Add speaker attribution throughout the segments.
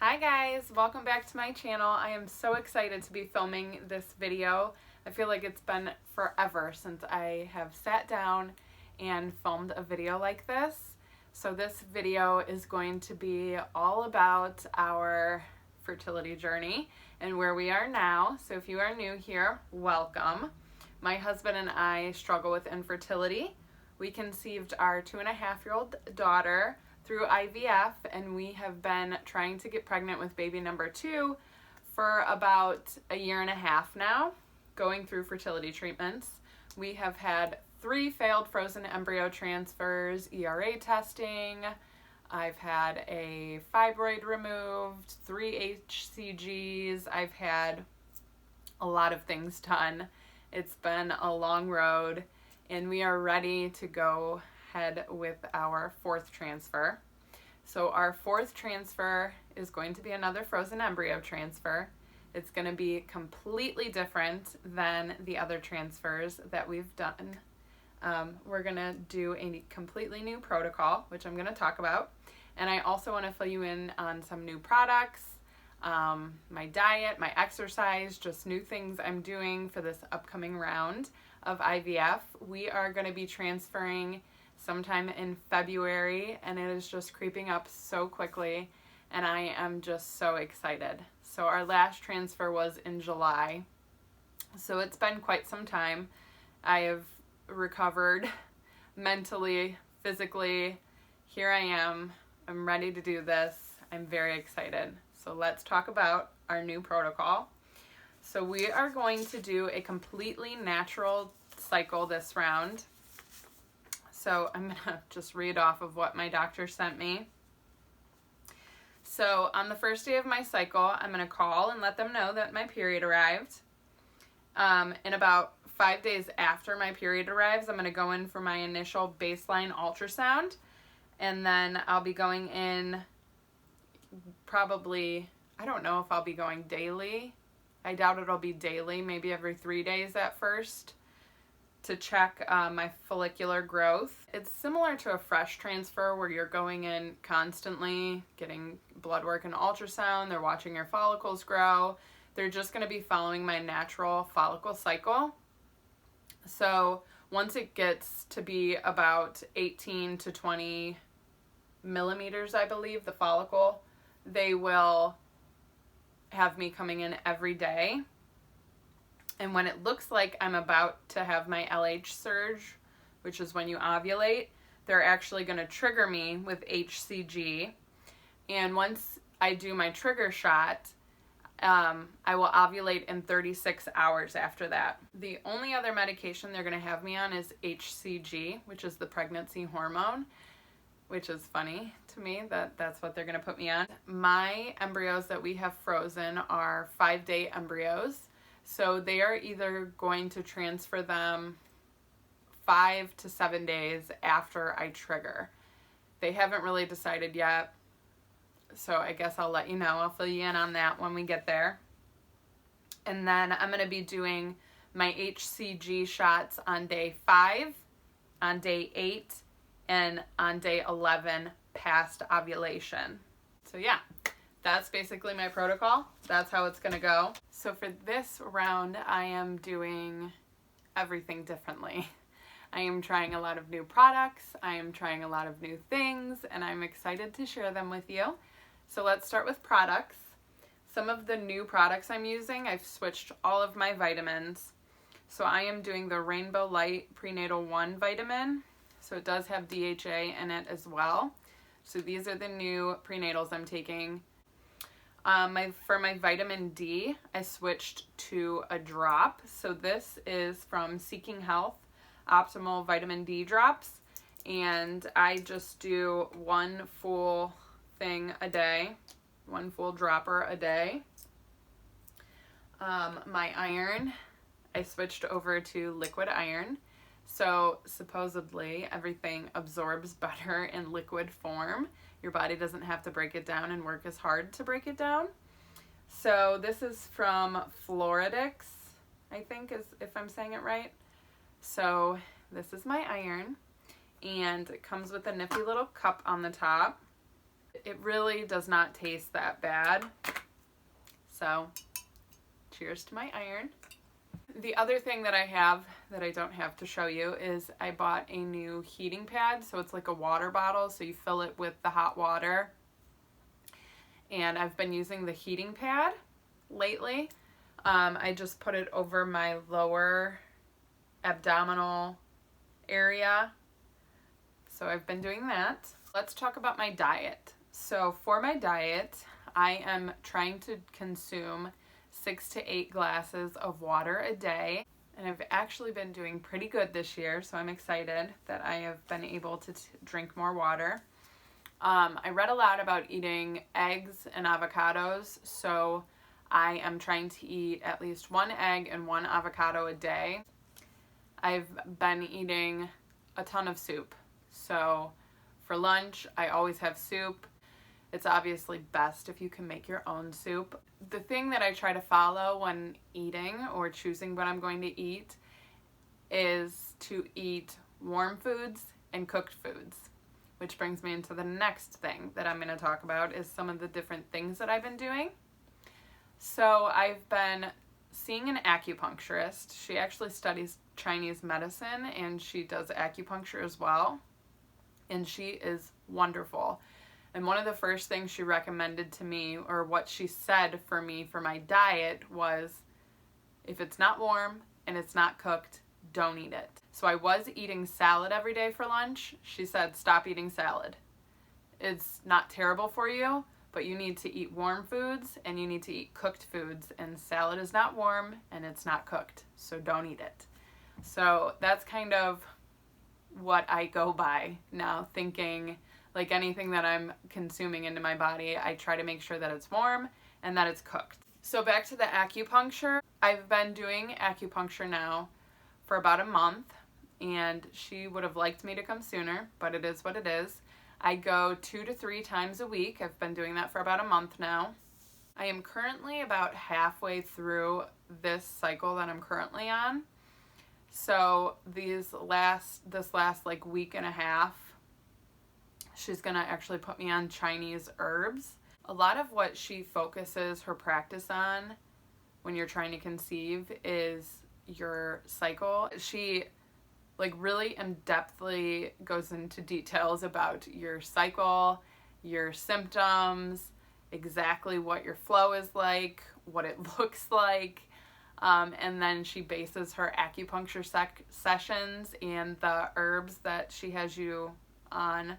Speaker 1: Hi guys, welcome back to my channel. I am so excited to be filming this video. I feel like it's been forever since I have sat down and filmed a video like this. So this video is going to be all about our fertility journey and where we are now. So if you are new here, welcome. My husband and I struggle with infertility. We conceived our 2.5-year-old daughter through IVF, and we have been trying to get pregnant with baby number 2 for about a year and a half now, going through fertility treatments. We have had 3 failed frozen embryo transfers, ERA testing. I've had a fibroid removed, 3 HCGs. I've had a lot of things done. It's been a long road, and we are ready to go ahead with our 4th transfer. So our 4th transfer is going to be another frozen embryo transfer. It's going to be completely different than the other transfers that we've done. We're going to do a completely new protocol, which I'm going to talk about. And I also want to fill you in on some new products, my diet, my exercise, just new things I'm doing for this upcoming round of IVF. We are going to be transferring sometime in February, and it is just creeping up so quickly, and I am just so excited. So our last transfer was in July, so it's been quite some time. I have recovered mentally, physically. Here I am. I'm ready to do this. I'm very excited. So let's talk about our new protocol. So we are going to do a completely natural cycle this round. So I'm going to just read off of what my doctor sent me. So on the first day of my cycle, I'm going to call and let them know that my period arrived. In about 5 days after my period arrives, I'm going to go in for my initial baseline ultrasound. And then I'll be going in probably, I don't know if I'll be going daily. I doubt it'll be daily, maybe every 3 days at first, to check my follicular growth. It's similar to a fresh transfer where you're going in constantly, getting blood work and ultrasound. They're watching your follicles grow. They're just going to be following my natural follicle cycle. So once it gets to be about 18 to 20 millimeters, I believe, the follicle, they will have me coming in every day. And when it looks like I'm about to have my LH surge, which is when you ovulate, they're actually going to trigger me with HCG. And once I do my trigger shot, I will ovulate in 36 hours after that. The only other medication they're going to have me on is HCG, which is the pregnancy hormone, which is funny to me that that's what they're going to put me on. My embryos that we have frozen are 5-day embryos. So they are either going to transfer them 5 to 7 days after I trigger. They haven't really decided yet, so I guess I'll let you know. I'll fill you in on that when we get there. And then I'm going to be doing my HCG shots on day 5, on day 8, and on day 11 past ovulation. So yeah. That's basically my protocol. That's how it's going to go. So for this round, I am doing everything differently. I am trying a lot of new products. I am trying a lot of new things, and I'm excited to share them with you. So let's start with products. Some of the new products I'm using, I've switched all of my vitamins. So I am doing the Rainbow Light Prenatal 1 vitamin. So it does have DHA in it as well. So these are the new prenatals I'm taking. For my vitamin D, I switched to a drop. So this is from Seeking Health, Optimal Vitamin D Drops. And I just do 1 full thing a day, 1 full dropper a day. My iron, I switched over to liquid iron. So supposedly everything absorbs better in liquid form. Your body doesn't have to break it down and work as hard to break it down. So this is from Floridix, I think, is if I'm saying it right. So this is my iron, and it comes with a nifty little cup on the top. It really does not taste that bad. So, cheers to my iron. The other thing that I have that I don't have to show you is I bought a new heating pad. So it's like a water bottle, so you fill it with the hot water. And I've been using the heating pad lately. I just put it over my lower abdominal area. So I've been doing that. Let's talk about my diet. So for my diet, I am trying to consume 6 to 8 glasses of water a day. And I've actually been doing pretty good this year, so I'm excited that I have been able to drink more water. I read a lot about eating eggs and avocados, so I am trying to eat at least 1 egg and 1 avocado a day. I've been eating a ton of soup. So for lunch, I always have soup. It's obviously best if you can make your own soup. The thing that I try to follow when eating or choosing what I'm going to eat is to eat warm foods and cooked foods. Which brings me into the next thing that I'm going to talk about is some of the different things that I've been doing. So I've been seeing an acupuncturist. She actually studies Chinese medicine and she does acupuncture as well. And she is wonderful. And one of the first things she recommended to me, or what she said for me for my diet, was if it's not warm and it's not cooked, don't eat it. So I was eating salad every day for lunch. She said, stop eating salad. It's not terrible for you, but you need to eat warm foods and you need to eat cooked foods. And salad is not warm and it's not cooked, so don't eat it. So that's kind of what I go by now, thinking like anything that I'm consuming into my body, I try to make sure that it's warm and that it's cooked. So back to the acupuncture. I've been doing acupuncture now for about a month, and she would have liked me to come sooner, but it is what it is. I go 2 to 3 times a week. I've been doing that for about a month now. I am currently about halfway through this cycle that I'm currently on. So this last like week and a half, she's gonna actually put me on Chinese herbs. A lot of what she focuses her practice on when you're trying to conceive is your cycle. She like really in-depthly goes into details about your cycle, your symptoms, exactly what your flow is like, what it looks like. And then she bases her acupuncture sessions and the herbs that she has you on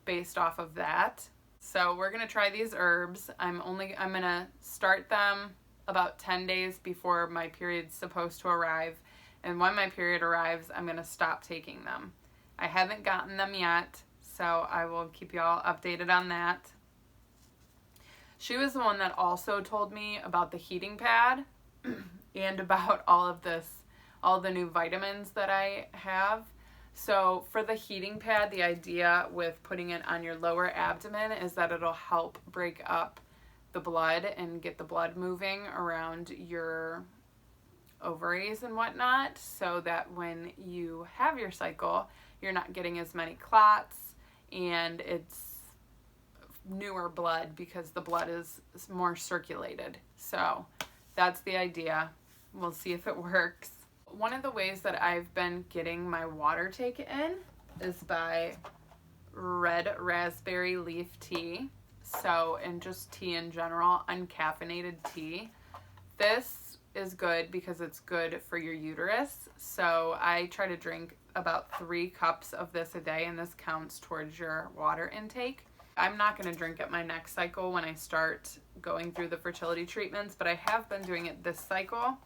Speaker 1: based off of that. So we're gonna try these herbs. I'm gonna start them about 10 days before my period's supposed to arrive. And when my period arrives, I'm gonna stop taking them. I haven't gotten them yet, so I will keep y'all updated on that. She was the one that also told me about the heating pad and about all the new vitamins that I have. So for the heating pad, the idea with putting it on your lower abdomen is that it'll help break up the blood and get the blood moving around your ovaries and whatnot, so that when you have your cycle, you're not getting as many clots and it's newer blood because the blood is more circulated. So that's the idea. We'll see if it works. One of the ways that I've been getting my water take in is by red raspberry leaf tea. So, and just tea in general, uncaffeinated tea. This is good because it's good for your uterus. So I try to drink about 3 cups of this a day, and this counts towards your water intake. I'm not going to drink it my next cycle when I start going through the fertility treatments, but I have been doing it this cycle.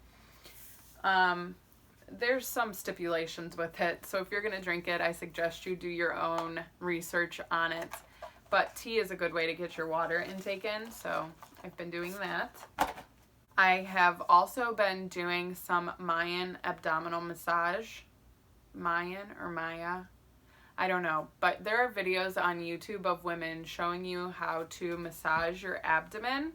Speaker 1: There's some stipulations with it, so if you're going to drink it, I suggest you do your own research on it. But tea is a good way to get your water intake in, so I've been doing that. I have also been doing some Mayan abdominal massage. Mayan or Maya? I don't know, but there are videos on YouTube of women showing you how to massage your abdomen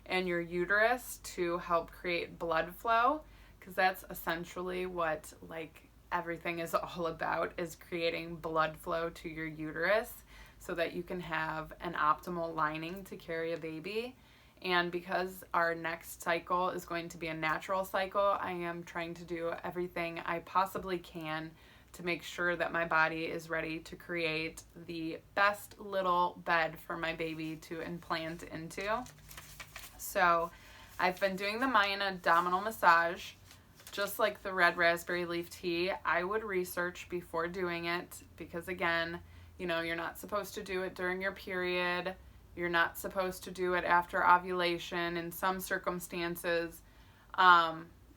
Speaker 1: and your uterus to help create blood flow, because that's essentially what like everything is all about, is creating blood flow to your uterus. so that you can have an optimal lining to carry a baby. And because our next cycle is going to be a natural cycle, I am trying to do everything I possibly can to make sure that my body is ready to create the best little bed for my baby to implant into. So I've been doing the Mayan abdominal massage, just like the red raspberry leaf tea. I would research before doing it because, again, you know, you're not supposed to do it during your period. You're not supposed to do it after ovulation in some circumstances,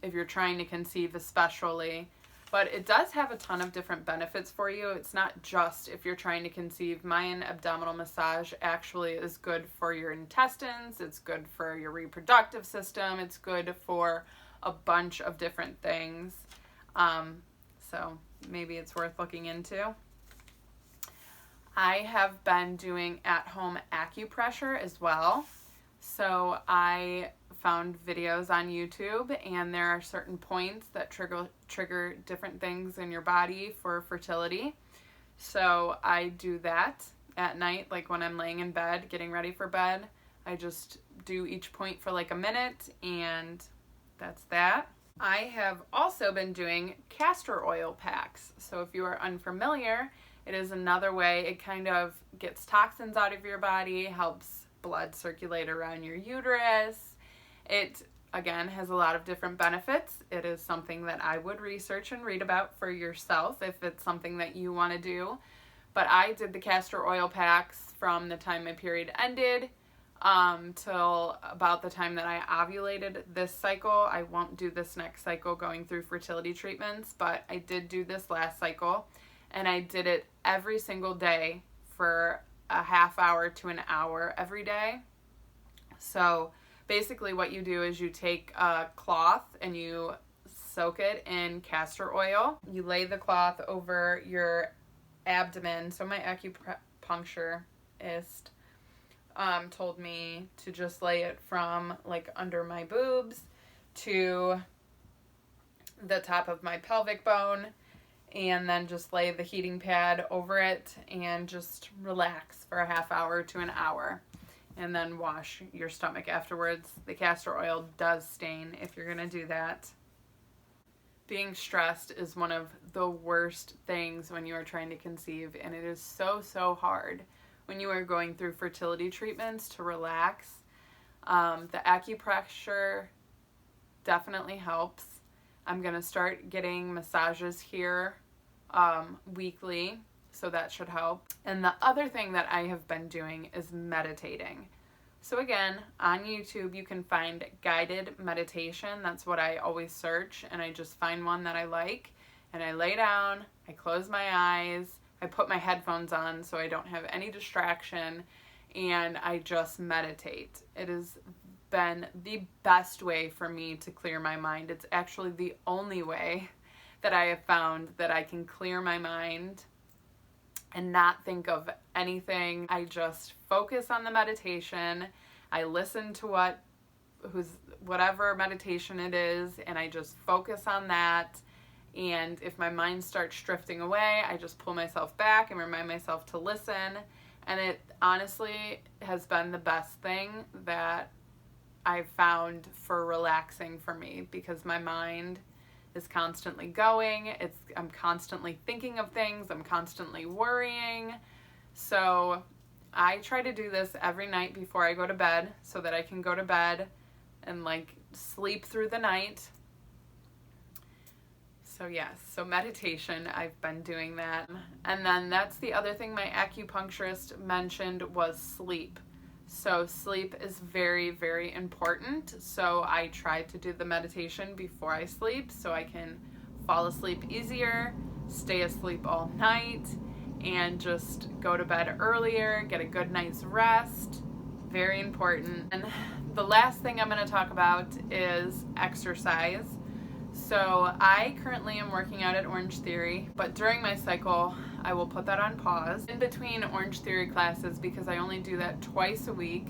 Speaker 1: if you're trying to conceive especially. But it does have a ton of different benefits for you. It's not just if you're trying to conceive. Mayan abdominal massage actually is good for your intestines. It's good for your reproductive system. It's good for a bunch of different things. So maybe it's worth looking into. I have been doing at-home acupressure as well. So I found videos on YouTube, and there are certain points that trigger different things in your body for fertility. So I do that at night, like when I'm laying in bed, getting ready for bed. I just do each point for like a minute, and that's that. I have also been doing castor oil packs. So if you are unfamiliar, it is another way. It kind of gets toxins out of your body, helps blood circulate around your uterus. It, again, has a lot of different benefits. It is something that I would research and read about for yourself if it's something that you want to do. But I did the castor oil packs from the time my period ended till about the time that I ovulated this cycle. I won't do this next cycle going through fertility treatments, but I did do this last cycle, and I did it every single day for a half hour to an hour every day. So basically what you do is you take a cloth and you soak it in castor oil. You lay the cloth over your abdomen. So my acupuncturist told me to just lay it from like under my boobs to the top of my pelvic bone, and then just lay the heating pad over it and just relax for a half hour to an hour, and then wash your stomach afterwards. The castor oil does stain if you're gonna do that. Being stressed is one of the worst things when you are trying to conceive, and it is so hard when you are going through fertility treatments to relax. The acupressure definitely helps. I'm gonna start getting massages here weekly, so that should help. And the other thing that I have been doing is meditating. So again, on YouTube you can find guided meditation. That's what I always search, and I just find one that I like, and I lay down, I close my eyes, I put my headphones on so I don't have any distraction, and I just meditate. It has been the best way for me to clear my mind. It's actually the only way that I have found that I can clear my mind and not think of anything. I just focus on the meditation. I listen to whatever meditation it is, and I just focus on that. And if my mind starts drifting away, I just pull myself back and remind myself to listen. And it honestly has been the best thing that I've found for relaxing for me, because my mind is constantly going. I'm constantly thinking of things. I'm constantly worrying. So I try to do this every night before I go to bed so that I can go to bed and like sleep through the night. So yes, so meditation, I've been doing that. And then that's the other thing my acupuncturist mentioned was sleep. So sleep is very important. So I try to do the meditation before I sleep so I can fall asleep easier, stay asleep all night, and just go to bed earlier, get a good night's rest. Very important. And the last thing I'm going to talk about is exercise. So I currently am working out at Orange Theory, but during my cycle, I will put that on pause. In between Orange Theory classes, because I only do that twice a week,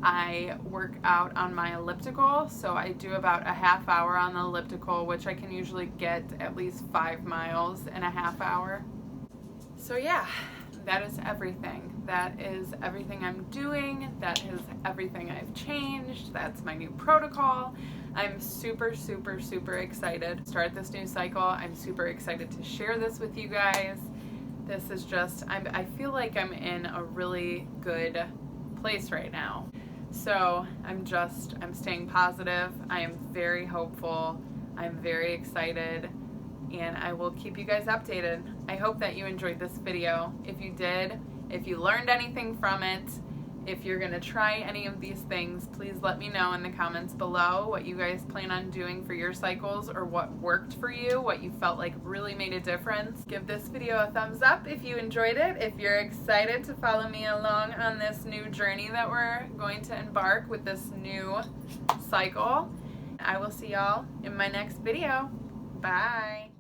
Speaker 1: I work out on my elliptical. So I do about a half hour on the elliptical, which I can usually get at least 5 miles in a half hour. So yeah, that is everything. That is everything I'm doing. That is everything I've changed. That's my new protocol. I'm super, super, super excited to start this new cycle. I'm super excited to share this with you guys. This is just, I feel like I'm in a really good place right now. So I'm staying positive. I am very hopeful. I'm very excited, and I will keep you guys updated. I hope that you enjoyed this video. If you did, if you learned anything from it, if you're gonna try any of these things, please let me know in the comments below what you guys plan on doing for your cycles, or what worked for you, what you felt like really made a difference. Give this video a thumbs up if you enjoyed it, if you're excited to follow me along on this new journey that we're going to embark with this new cycle. I will see y'all in my next video. Bye.